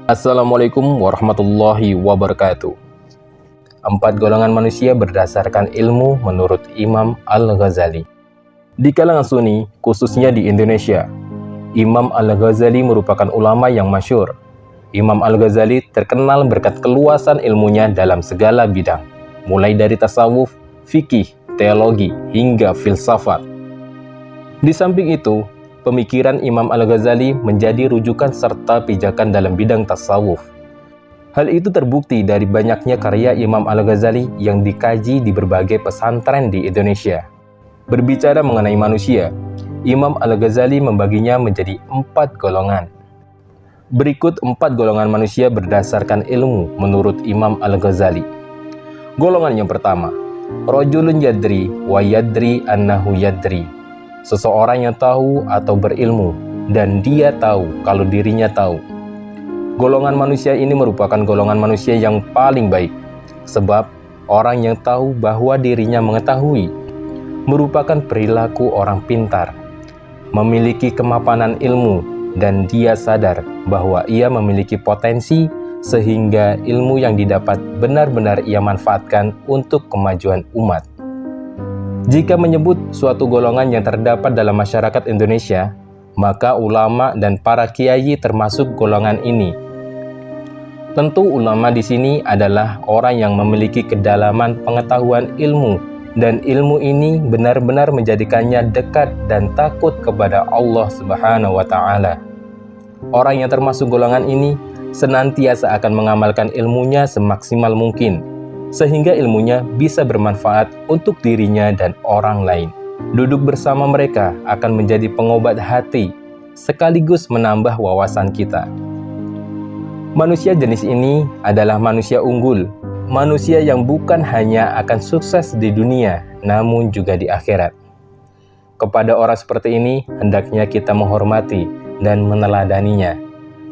Assalamualaikum warahmatullahi wabarakatuh. 4 golongan manusia berdasarkan ilmu menurut Imam Al-Ghazali. Di kalangan Sunni, khususnya di Indonesia, Imam Al-Ghazali merupakan ulama yang masyhur. Imam Al-Ghazali terkenal berkat keluasan ilmunya dalam segala bidang, mulai dari tasawuf, fikih, teologi, hingga filsafat. Di samping itu, pemikiran Imam Al-Ghazali menjadi rujukan serta pijakan dalam bidang tasawuf. Hal itu terbukti dari banyaknya karya Imam Al-Ghazali yang dikaji di berbagai pesantren di Indonesia. Berbicara mengenai manusia, Imam Al-Ghazali membaginya menjadi 4 golongan. Berikut 4 golongan manusia berdasarkan ilmu menurut Imam Al-Ghazali. Golongan yang pertama, rajulun yadri wa yadri annahu yadri. Seseorang yang tahu atau berilmu, dan dia tahu kalau dirinya tahu. Golongan manusia ini merupakan golongan manusia yang paling baik, sebab orang yang tahu bahwa dirinya mengetahui merupakan perilaku orang pintar, memiliki kemapanan ilmu, dan dia sadar bahwa ia memiliki potensi sehingga ilmu yang didapat benar-benar ia manfaatkan untuk kemajuan umat. Jika menyebut suatu golongan yang terdapat dalam masyarakat Indonesia, maka ulama dan para kiai termasuk golongan ini. Tentu ulama di sini adalah orang yang memiliki kedalaman pengetahuan ilmu, dan ilmu ini benar-benar menjadikannya dekat dan takut kepada Allah Subhanahu wa Ta'ala. Orang yang termasuk golongan ini senantiasa akan mengamalkan ilmunya semaksimal mungkin, sehingga ilmunya bisa bermanfaat untuk dirinya dan orang lain. Duduk bersama mereka akan menjadi pengobat hati, sekaligus menambah wawasan kita. Manusia jenis ini adalah manusia unggul, manusia yang bukan hanya akan sukses di dunia, namun juga di akhirat. Kepada orang seperti ini, hendaknya kita menghormati dan meneladaninya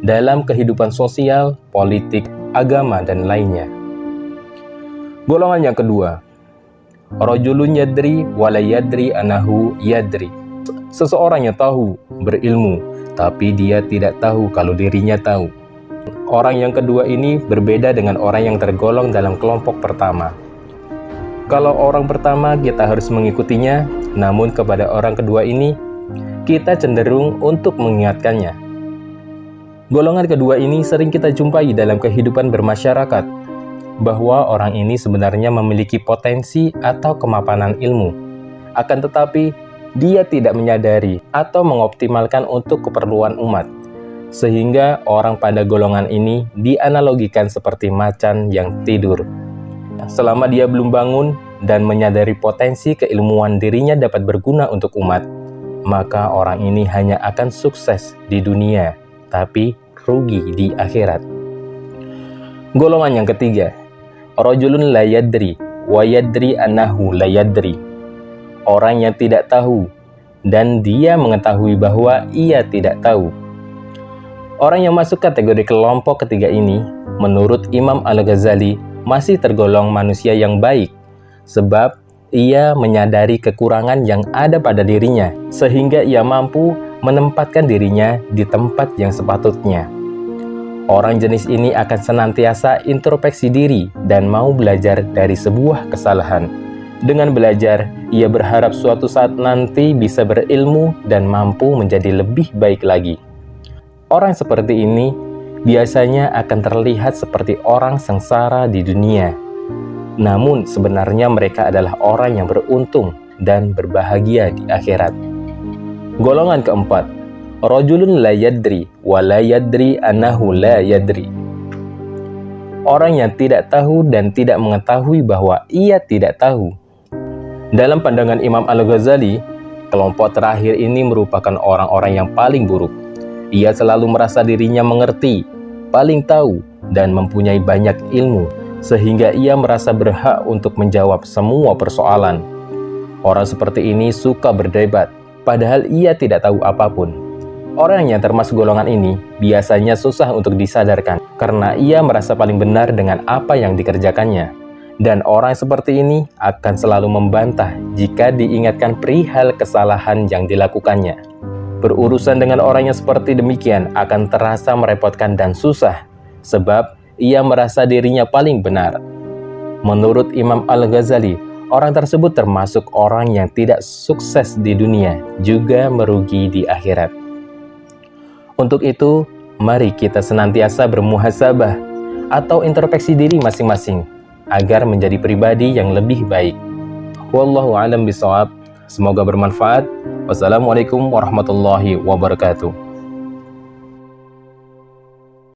dalam kehidupan sosial, politik, agama, dan lainnya. Golongan yang kedua, rajulun yadri wa la yadri annahu yadri. Seseorang yang tahu, berilmu, tapi dia tidak tahu kalau dirinya tahu. Orang yang kedua ini berbeda dengan orang yang tergolong dalam kelompok pertama. Kalau orang pertama kita harus mengikutinya, namun kepada orang kedua ini kita cenderung untuk mengingatkannya. Golongan kedua ini sering kita jumpai dalam kehidupan bermasyarakat, bahwa orang ini sebenarnya memiliki potensi atau kemapanan ilmu. Akan tetapi, dia tidak menyadari atau mengoptimalkan untuk keperluan umat. Sehingga orang pada golongan ini dianalogikan seperti macan yang tidur. Selama dia belum bangun dan menyadari potensi keilmuan dirinya dapat berguna untuk umat, maka orang ini hanya akan sukses di dunia, tapi rugi di akhirat. Golongan yang ketiga, rajulun la yadri wa yadri annahu la yadri. Orang yang tidak tahu dan dia mengetahui bahwa ia tidak tahu. Orang yang masuk kategori kelompok ketiga ini, menurut Imam Al-Ghazali, masih tergolong manusia yang baik, sebab ia menyadari kekurangan yang ada pada dirinya, sehingga ia mampu menempatkan dirinya di tempat yang sepatutnya. Orang jenis ini akan senantiasa introspeksi diri dan mau belajar dari sebuah kesalahan. Dengan belajar, ia berharap suatu saat nanti bisa berilmu dan mampu menjadi lebih baik lagi. Orang seperti ini biasanya akan terlihat seperti orang sengsara di dunia. Namun sebenarnya mereka adalah orang yang beruntung dan berbahagia di akhirat. Golongan keempat, rajulun la yadri wa la yadri annahu la yadri. Orang yang tidak tahu dan tidak mengetahui bahwa ia tidak tahu. Dalam pandangan Imam Al-Ghazali, kelompok terakhir ini merupakan orang-orang yang paling buruk. Ia selalu merasa dirinya mengerti, paling tahu, dan mempunyai banyak ilmu, sehingga ia merasa berhak untuk menjawab semua persoalan. Orang seperti ini suka berdebat, padahal ia tidak tahu apapun. Orang yang termasuk golongan ini biasanya susah untuk disadarkan, karena ia merasa paling benar dengan apa yang dikerjakannya. Dan orang seperti ini akan selalu membantah jika diingatkan perihal kesalahan yang dilakukannya. Berurusan dengan orang yang seperti demikian akan terasa merepotkan dan susah, sebab ia merasa dirinya paling benar. Menurut Imam Al-Ghazali, orang tersebut termasuk orang yang tidak sukses di dunia, juga merugi di akhirat. Untuk itu, mari kita senantiasa bermuhasabah atau introspeksi diri masing-masing, agar menjadi pribadi yang lebih baik. Wallahu a'lam bishawab. Semoga bermanfaat. Wassalamualaikum warahmatullahi wabarakatuh.